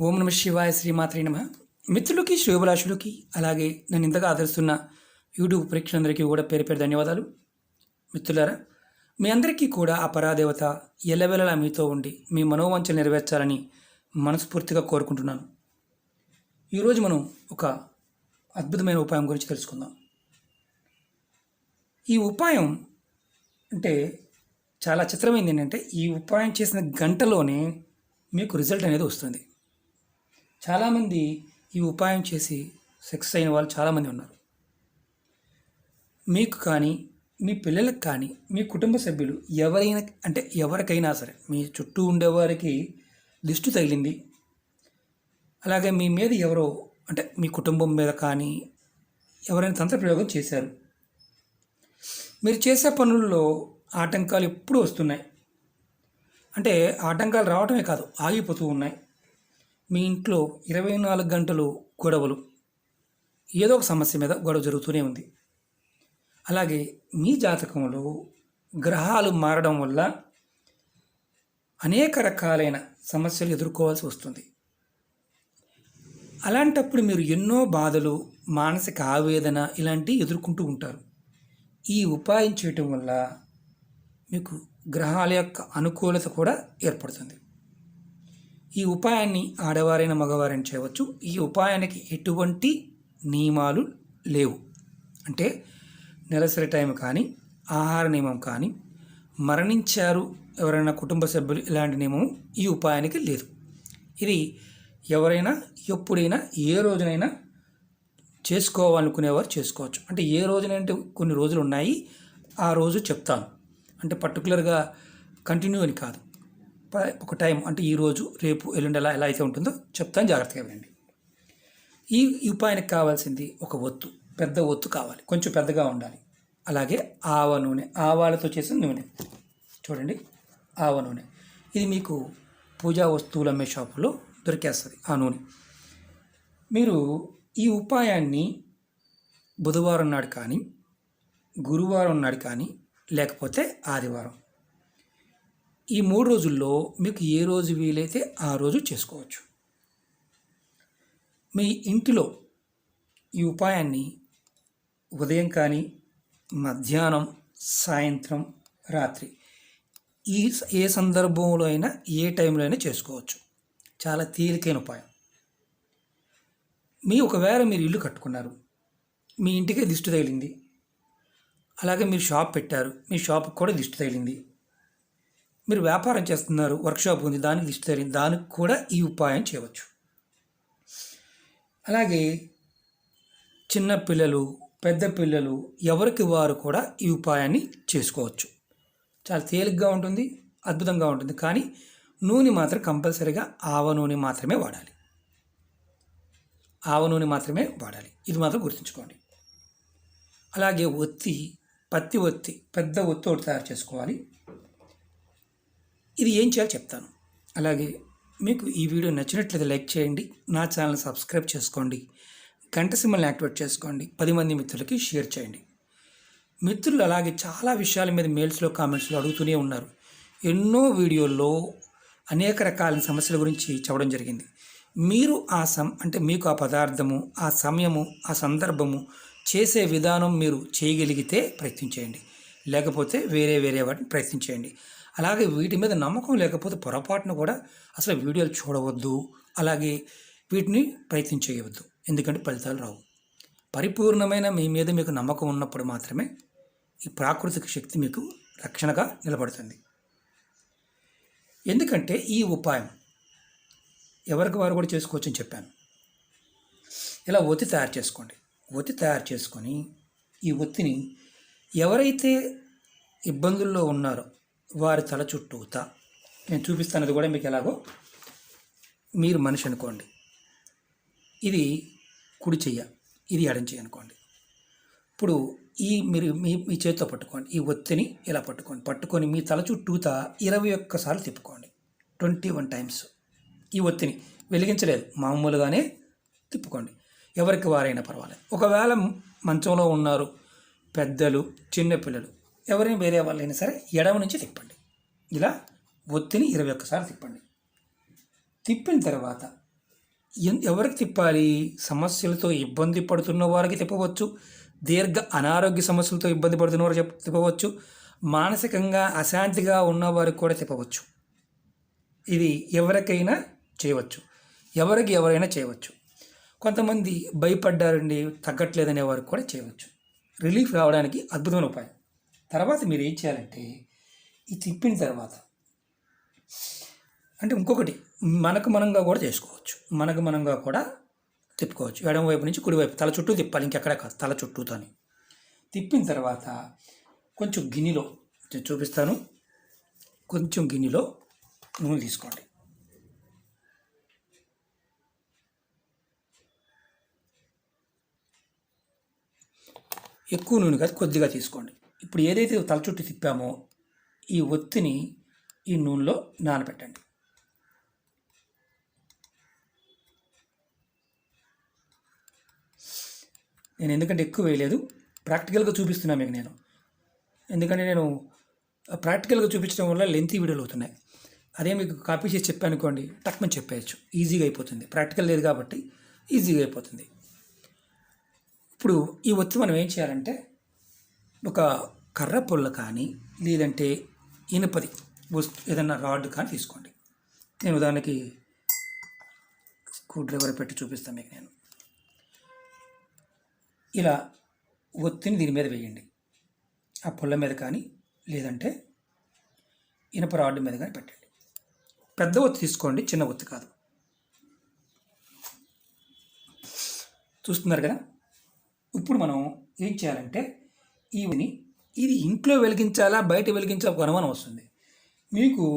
ఓం నమ శివాయ శ్రీమాత్రే నమ. మిత్రులకి శ్రేయోభిలాషులకి అలాగే నన్ను ఇంతగా ఆదరిస్తున్న యూట్యూబ్ ప్రేక్షకులందరికీ కూడా పేరు పేరు ధన్యవాదాలు. మిత్రులారా, మీ అందరికీ కూడా ఆ పరాదేవత ఎల్లవెల్లలా మీతో ఉండి మీ మనోవాంఛలు నెరవేర్చాలని మనస్ఫూర్తిగా కోరుకుంటున్నాను. ఈరోజు మనం ఒక అద్భుతమైన ఉపాయం గురించి తెలుసుకుందాం. ఈ ఉపాయం అంటే చాలా చిత్రమైంది. ఏంటంటే ఈ ఉపాయం చేసిన గంటలోనే మీకు రిజల్ట్ అనేది వస్తుంది. చాలామంది ఈ ఉపాయం చేసి సక్సెస్ అయిన వాళ్ళు చాలామంది ఉన్నారు. మీకు కానీ మీ పిల్లలకు కానీ మీ కుటుంబ సభ్యులు ఎవరికైనా సరే మీ చుట్టూ ఉండేవారికి దిష్టి తగిలింది, అలాగే మీ మీద ఎవరో మీ కుటుంబం మీద కానీ ఎవరైనా తంత్ర ప్రయోగం చేశారు, మీరు చేసే పనుల్లో ఆటంకాలు ఎప్పుడూ వస్తున్నాయి. ఆటంకాలు రావటమే కాదు, ఆగిపోతూ ఉన్నాయి. మీ ఇంట్లో 24 గంటలు గొడవలు, ఏదో ఒక సమస్య మీద గొడవ జరుగుతూనే ఉంది. అలాగే మీ జాతకంలో గ్రహాలు మారడం వల్ల అనేక రకాలైన సమస్యలు ఎదుర్కోవాల్సి వస్తుంది. అలాంటప్పుడు మీరు ఎన్నో బాధలు, మానసిక ఆవేదన ఇలాంటివి ఎదుర్కొంటూ ఉంటారు. ఈ ఉపాయం చేయటం వల్ల మీకు గ్రహాల యొక్క అనుకూలత కూడా ఏర్పడుతుంది. ఈ ఉపాయాన్ని ఆడవారైన మగవారైనా చేయవచ్చు. ఈ ఉపాయానికి ఎటువంటి నియమాలు లేవు. నెలసరి టైం కానీ, ఆహార నియమం కానీ, మరణించారు ఎవరైనా కుటుంబ సభ్యులు ఇలాంటి నియమం ఈ ఉపాయానికి లేదు. ఇది ఎవరైనా ఎప్పుడైనా ఏ రోజునైనా చేసుకోవాలనుకునేవారు చేసుకోవచ్చు. ఏ రోజునంటే కొన్ని రోజులు ఉన్నాయి, ఆ రోజు చెప్తాను. పర్టికులర్గా కంటిన్యూ అని కాదు, ఒక టైం ఈరోజు రేపు ఎల్లుండి ఎలా అయితే ఉంటుందో చెప్తాను, జాగ్రత్తగా వినండి. ఈ ఉపాయానికి కావాల్సింది ఒక ఒత్తు, పెద్ద ఒత్తు కావాలి, కొంచెం పెద్దగా ఉండాలి. అలాగే ఆవ నూనె, ఆవాలతో చేసిన నూనె చూడండి, ఆవ నూనె. ఇది మీకు పూజా వస్తువులు అమ్మే షాపులో దొరికేస్తుంది ఆ నూనె. మీరు ఈ ఉపాయాన్ని బుధవారం నాడు కానీ, గురువారం నాడు కానీ, లేకపోతే ఆదివారం, ఈ 3 రోజుల్లో మీకు ఏ రోజు వీలైతే ఆ రోజు చేసుకోవచ్చు. మీ ఇంటిలో ఈ ఉపాయాన్ని ఉదయం కానీ, మధ్యాహ్నం, సాయంత్రం, రాత్రి ఏ సందర్భంలో అయినా ఏ టైంలో అయినా చేసుకోవచ్చు. చాలా తేలికైన ఉపాయం. ఒకవేళ మీరు ఇల్లు కట్టుకున్నారు, మీ ఇంటికే దిష్టి తగిలింది, అలాగే మీరు షాప్ పెట్టారు, మీ షాప్కి కూడా దిష్టి తగిలింది, మీరు వ్యాపారం చేస్తున్నారు, వర్క్షాప్ ఉంది, దానికి దిష్టి తగిలింది, దానికి కూడా ఈ ఉపాయం చేయవచ్చు. అలాగే చిన్న పిల్లలు, పెద్ద పిల్లలు ఎవరికి వారు కూడా ఈ ఉపాయాన్ని చేసుకోవచ్చు. చాలా తేలిగ్గా ఉంటుంది, అద్భుతంగా ఉంటుంది. కానీ నూనె మాత్రం కంపల్సరీగా ఆవ నూనె మాత్రమే వాడాలి. ఆవ నూనె మాత్రమే వాడాలి, ఇది మాత్రం గుర్తుంచుకోండి. అలాగే పత్తి ఒత్తి, పెద్ద ఒత్తి ఒకటి తయారు చేసుకోవాలి. ఇది ఏం చేయాలో చెప్తాను. అలాగే మీకు ఈ వీడియో నచ్చినట్లయితే లైక్ చేయండి, నా ఛానల్ సబ్స్క్రైబ్ చేసుకోండి, గంట సింబల్ని యాక్టివేట్ చేసుకోండి, 10 మంది మిత్రులకి షేర్ చేయండి. మిత్రులు అలాగే చాలా విషయాల మీద మెయిల్స్లో, కామెంట్స్లో అడుగుతూనే ఉన్నారు. ఎన్నో వీడియోల్లో అనేక రకాల సమస్యల గురించి చెప్పడం జరిగింది. మీరు మీకు ఆ పదార్థము, ఆ సమయము, ఆ సందర్భము, చేసే విధానం మీరు చేయగలిగితే ప్రయత్నించేయండి, లేకపోతే వేరే వాటిని ప్రయత్నించేయండి. అలాగే వీటి మీద నమ్మకం లేకపోతే పొరపాటును కూడా అసలు వీడియోలు చూడవద్దు, అలాగే వీటిని ప్రయత్నం చేయవద్దు. ఎందుకంటే ఫలితాలు రావు. పరిపూర్ణమైన మీ మీద మీకు నమ్మకం ఉన్నప్పుడు మాత్రమే ఈ ప్రాకృతిక శక్తి మీకు రక్షణగా నిలబడుతుంది. ఎందుకంటే ఈ ఉపాయం ఎవరికి వారు కూడా చేసుకోవచ్చు అని చెప్పాను. ఇలా ఒత్తి తయారు చేసుకోండి. ఒత్తి తయారు చేసుకొని ఈ ఒత్తిని ఎవరైతే ఇబ్బందుల్లో ఉన్నారో వారి తల చుట్టూతా, నేను చూపిస్తానది కూడా మీకు ఎలాగో, మీరు మనిషి అనుకోండి, ఇది కుడి చెయ్య, ఇది ఎడం చెయ్యి అనుకోండి. ఇప్పుడు మీరు మీ చేతితో పట్టుకోండి, ఈ ఒత్తిని ఇలా పట్టుకొని మీ తల చుట్టూతా 21 సార్లు తిప్పుకోండి, 21 టైమ్స్. ఈ ఒత్తిని వెలిగించలేదు, మామూలుగానే తిప్పుకోండి. ఎవరికి వారైనా పర్వాలేదు. ఒకవేళ మంచంలో ఉన్నారు, పెద్దలు, చిన్నపిల్లలు, ఎవరైనా వేరే వాళ్ళైనా సరే ఎడమ నుంచి తిప్పండి. ఇలా ఒత్తిని 21 సార్లు తిప్పండి. తిప్పిన తర్వాత ఎవరికి తిప్పాలి? సమస్యలతో ఇబ్బంది పడుతున్న వారికి తిప్పవచ్చు, దీర్ఘ అనారోగ్య సమస్యలతో ఇబ్బంది పడుతున్న వారు తిప్పవచ్చు, మానసికంగా అశాంతిగా ఉన్నవారికి కూడా తిప్పవచ్చు. ఇది ఎవరికైనా చేయవచ్చు, ఎవరైనా చేయవచ్చు. కొంతమంది భయపడ్డారండి, తగ్గట్లేదనే వారికి కూడా చేయవచ్చు. రిలీఫ్ రావడానికి అద్భుతమైన ఉపాయం. తర్వాత మీరు ఏం చేయాలంటే, ఈ తిప్పిన తర్వాత అంటే ఇంకొకటి మనంగా కూడా చేసుకోవచ్చు. మనంగా కూడా తిప్పుకోవచ్చు. ఎడమ వైపు నుంచి కుడివైపు తల చుట్టూ తిప్పాలి, ఇంకెక్కడ కాదు, తల చుట్టూతోని తిప్పిన తర్వాత కొంచెం గిన్నెలో చూపిస్తాను. కొంచెం గిన్నెలో నూనె తీసుకోండి. ఎక్కువ నూనె కాదు, కొద్దిగా తీసుకోండి. ఇప్పుడు ఏదైతే తల చుట్టూ తిప్పామో ఈ ఒత్తిని ఈ నూనెలో నానబెట్టండి. నేను ఎందుకంటే ఎక్కువ వేయలేదు, ప్రాక్టికల్గా చూపిస్తున్నాను మీకు నేను. ఎందుకంటే నేను ప్రాక్టికల్గా చూపించడం వల్ల లెంతీ వీడియోలు అవుతున్నాయి. అదే మీకు కాపీ చేసి చెప్పాను అనుకోండి, టక్మని చెప్పేయచ్చు, ఈజీగా అయిపోతుంది. ప్రాక్టికల్ లేదు కాబట్టి ఈజీగా అయిపోతుంది. ఇప్పుడు ఈ ఒత్తి మనం ఏం చేయాలంటే, ఒక కర్ర పొల్ల కానీ లేదంటే ఇనుపది ఏదన్నా రాడ్ కానీ తీసుకోండి. నేను ఉదాహరణకి స్క్రూ డ్రైవర్ పెట్టి చూపిస్తాను మీకు నేను. ఇలా ఒత్తిని దీని మీద వేయండి. ఆ పొల్ల మీద కానీ లేదంటే ఇనుప రాడ్ మీద కానీ పెట్టండి. పెద్ద ఒత్తి తీసుకోండి, చిన్న ఒత్తి కాదు. చూస్తున్నారు కదా. ఇప్పుడు మనం ఏం చేయాలంటే, ఇది ఇంట్లో వెలిగించాలా బయట వెలిగించాలా ఒక అనుమానం వస్తుంది మీకు.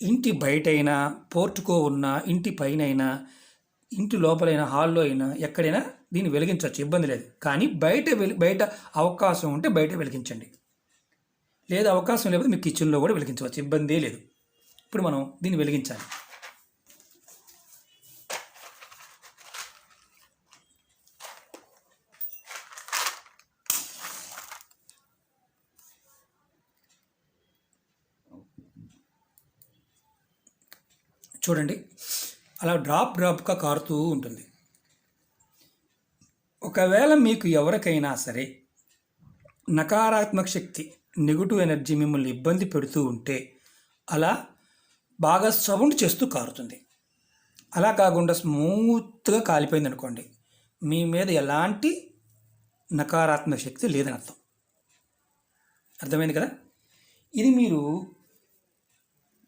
ఇంటి బయటైనా, పోర్టుకో ఉన్న ఇంటి పైన అయినా, ఇంటి లోపలైనా, హాల్లో అయినా, ఎక్కడైనా దీన్ని వెలిగించవచ్చు, ఇబ్బంది లేదు. కానీ బయట అవకాశం ఉంటే బయట వెలిగించండి. లేదా అవకాశం లేకపోతే మీ కిచెన్లో కూడా వెలిగించవచ్చు, ఇబ్బందే లేదు. ఇప్పుడు మనం దీన్ని వెలిగించాలి. చూడండి, అలా డ్రాప్గా కారుతూ ఉంటుంది. ఒకవేళ మీకు ఎవరికైనా సరే నకారాత్మక శక్తి, నెగిటివ్ ఎనర్జీ మిమ్మల్ని ఇబ్బంది పెడుతూ ఉంటే అలా బాగా సౌండ్ చేస్తూ కారుతుంది. అలా కాకుండా స్మూత్గా కాలిపోయింది అనుకోండి, మీ మీద ఎలాంటి నకారాత్మక శక్తి లేదని అర్థం. అర్థమైంది కదా. ఇది మీరు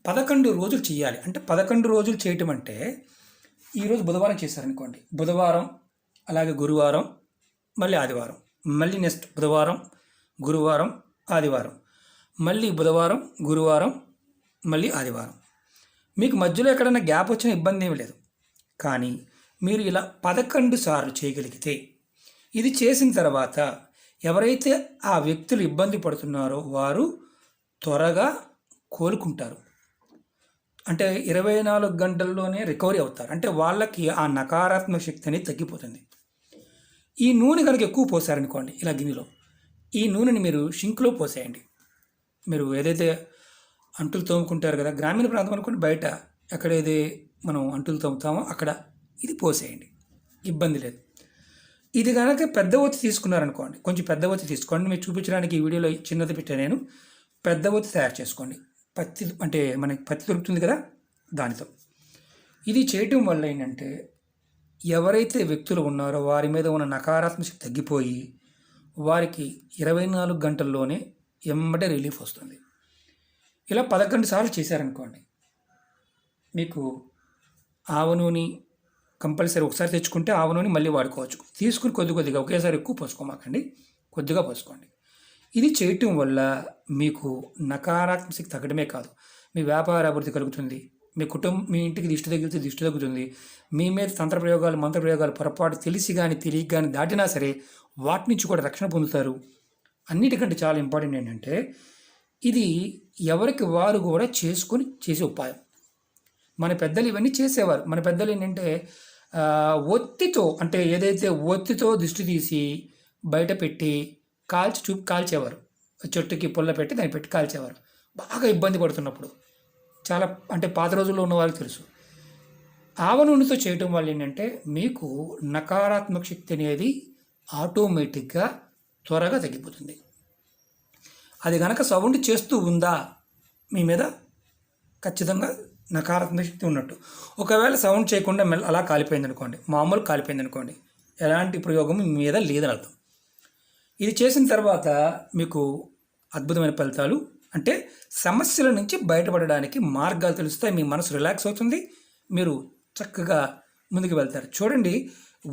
11 రోజులు చేయాలి. అంటే 11 రోజులు చేయటం అంటే, ఈరోజు బుధవారం చేశారనుకోండి, బుధవారం, అలాగే గురువారం, మళ్ళీ ఆదివారం, మళ్ళీ నెక్స్ట్ బుధవారం, గురువారం, ఆదివారం, మళ్ళీ బుధవారం, గురువారం, మళ్ళీ ఆదివారం. మీకు మధ్యలో ఎక్కడైనా గ్యాప్ వచ్చిన ఇబ్బంది ఏమీ లేదు. కానీ మీరు ఇలా 11 సార్లు చేయగలిగితే, ఇది చేసిన తర్వాత ఎవరైతే ఆ వ్యక్తులు ఇబ్బంది పడుతున్నారో వారు త్వరగా కోలుకుంటారు. అంటే 24 గంటల్లోనే రికవరీ అవుతారు. అంటే వాళ్ళకి ఆ నకారాత్మక శక్తి అనేది తగ్గిపోతుంది. ఈ నూనె కనుక ఎక్కువ పోసారనుకోండి, ఇలా గిన్నెలో ఈ నూనెని మీరు షింక్లో పోసేయండి. మీరు ఏదైతే అంటులు తోముకుంటారు కదా, గ్రామీణ ప్రాంతం అనుకోండి, బయట ఎక్కడైతే మనం అంటులు తోముతామో అక్కడ ఇది పోసేయండి, ఇబ్బంది లేదు. ఇది కనుక పెద్ద ఒత్తి తీసుకున్నారనుకోండి, కొంచెం పెద్ద ఒత్తి తీసుకోండి. మీరు చూపించడానికి ఈ వీడియోలో చిన్నది పెట్టా నేను. పెద్ద ఒత్తి తయారు చేసుకోండి. పత్తి అంటే మనకి పత్తి దొరుకుతుంది కదా, దానితో. ఇది చేయటం వల్ల ఏంటంటే, ఎవరైతే వ్యక్తులు ఉన్నారో వారి మీద ఉన్న నకారాత్మక శక్తి తగ్గిపోయి వారికి 24 గంటల్లోనే ఎమ్మటే రిలీఫ్ వస్తుంది. ఇలా 11 సార్లు చేశారనుకోండి, మీకు ఆవ నూనె కంపల్సరీ ఒకసారి తెచ్చుకుంటే ఆవ నూనె మళ్ళీ వాడుకోవచ్చు. తీసుకుని కొద్దిగా, ఒకేసారి ఎక్కువ పోసుకోమాకండి, కొద్దిగా పోసుకోండి. ఇది చేయటం వల్ల మీకు నకారాత్మక శక్తి తగ్గడమే కాదు, మీ వ్యాపార అభివృద్ధి కలుగుతుంది, మీ ఇంటికి దిష్టి తగిలితే దిష్టి తగ్గుతుంది. మీ మీద తంత్రప్రయోగాలు, మంత్రప్రయోగాలు పొరపాటు తెలిసి కానీ తెలియక కానీ దాటినా సరే వాటి నుంచి కూడా రక్షణ పొందుతారు. అన్నిటికంటే చాలా ఇంపార్టెంట్ ఏంటంటే, ఇది ఎవరికి వారు కూడా చేసుకొని చేసే ఉపాయం. మన పెద్దలు ఇవన్నీ చేసేవారు. మన పెద్దలు ఏంటంటే ఒత్తితో, అంటే ఏదైతే ఒత్తితో దిష్టి తీసి బయట పెట్టి కాల్చేవారు. చెట్టుకి పుల్ల పెట్టి దాన్ని పెట్టి కాల్చేవారు. బాగా ఇబ్బంది పడుతున్నప్పుడు, చాలా అంటే పాత రోజుల్లో ఉన్న వాళ్ళకి తెలుసు. ఆవ నూనెతో చేయటం వల్ల ఏంటంటే మీకు నకారాత్మక శక్తి అనేది ఆటోమేటిక్గా త్వరగా తగ్గిపోతుంది. అది కనుక సౌండ్ చేస్తూ ఉందా మీ మీద ఖచ్చితంగా నకారాత్మక శక్తి ఉన్నట్టు. ఒకవేళ సౌండ్ చేయకుండా అలా కాలిపోయింది అనుకోండి, మామూలు కాలిపోయింది అనుకోండి, ఎలాంటి ప్రయోగం మీ మీద లేదని అర్థం. ఇది చేసిన తర్వాత మీకు అద్భుతమైన ఫలితాలు, అంటే సమస్యల నుంచి బయటపడడానికి మార్గాలు తెలుస్తాయి. మీ మనసు రిలాక్స్ అవుతుంది, మీరు చక్కగా ముందుకు వెళ్తారు. చూడండి,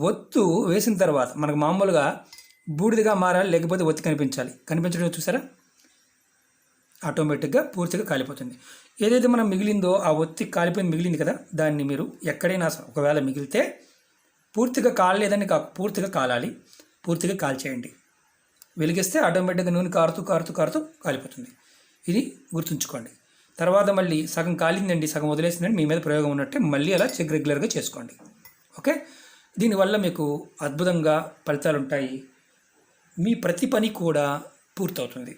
ఒత్తు వేసిన తర్వాత మనకు మామూలుగా బూడిదగా మారాలి, లేకపోతే ఒత్తి కనిపించడం చూసారా, ఆటోమేటిక్గా పూర్తిగా కాలిపోతుంది. ఏదైతే మనం మిగిలిందో ఆ ఒత్తి కాలిపోయింది మిగిలింది కదా, దాన్ని మీరు ఎక్కడైనా ఒకవేళ మిగిలితే పూర్తిగా కాలలేదని పూర్తిగా కాలాలి, పూర్తిగా కాల్చేయండి. వెలిగిస్తే ఆటోమేటిక్గా నూనె కారుతూ కాలిపోతుంది. ఇది గుర్తుంచుకోండి. తర్వాత మళ్ళీ సగం కాలిందండి, సగం వదిలేసిందండి, మీ మీద ప్రయోగం ఉన్నట్టే మళ్ళీ అలా చెక్ రెగ్యులర్గా చేసుకోండి. ఓకే, దీనివల్ల మీకు అద్భుతంగా ఫలితాలు ఉంటాయి. మీ ప్రతి పని కూడా పూర్తవుతుంది.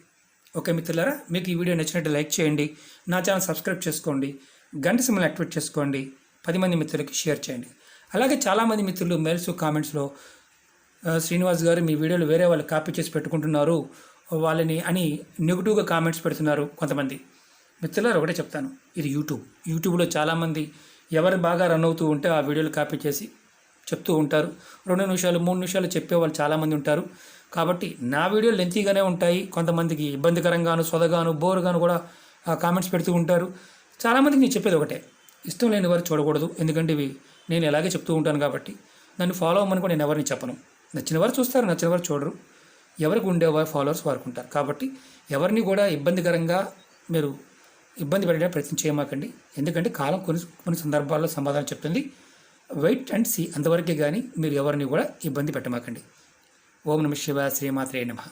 ఓకే మిత్రులారా, మీకు ఈ వీడియో నచ్చినట్టు లైక్ చేయండి, నా ఛానల్ సబ్స్క్రైబ్ చేసుకోండి, గంట సింబల్ యాక్టివేట్ చేసుకోండి, 10 మంది మిత్రులకి షేర్ చేయండి. అలాగే చాలామంది మిత్రులు మెయిల్స్ కామెంట్స్లో శ్రీనివాస్ గారు మీ వీడియోలు వేరే వాళ్ళు కాపీ చేసి పెట్టుకుంటున్నారు వాళ్ళని అని నెగిటివ్గా కామెంట్స్ పెడుతున్నారు కొంతమంది. మిత్రులారు ఒకటే చెప్తాను, ఇది యూట్యూబ్లో చాలామంది ఎవరు బాగా రన్ అవుతూ ఉంటే ఆ వీడియోలు కాపీ చేసి చెప్తూ ఉంటారు. 2 నిమిషాలు 3 నిమిషాలు చెప్పేవాళ్ళు చాలామంది ఉంటారు. కాబట్టి నా వీడియోలు లెంతీగానే ఉంటాయి, కొంతమందికి ఇబ్బందికరంగాను, సొదగాను, బోరుగాను కూడా కామెంట్స్ పెడుతూ ఉంటారు. చాలామందికి నేను చెప్పేది ఒకటే, ఇష్టం లేని వారు చూడకూడదు, ఎందుకంటే ఇవి నేను ఎలాగే చెప్తూ ఉంటాను కాబట్టి. నన్ను ఫాలో అవ్వమని కూడా నేను ఎవరిని చెప్పను. నచ్చిన వారు చూస్తారు, నచ్చిన వారు చూడరు. ఎవరికి ఉండేవారు ఫాలోవర్స్ వారికి ఉంటారు. కాబట్టి ఎవరిని కూడా ఇబ్బందికరంగా మీరు ఇబ్బంది పెట్టడానికి ప్రయత్నం చేయమాకండి, ఎందుకంటే కాలం కొన్ని సందర్భాల్లో సమాధానం చెప్తుంది. వెయిట్ అండ్ సీ, అంతవరకే కానీ మీరు ఎవరిని కూడా ఇబ్బంది పెట్టమాకండి. ఓం నమః శివాయ, శ్రీమాత్రే నమః.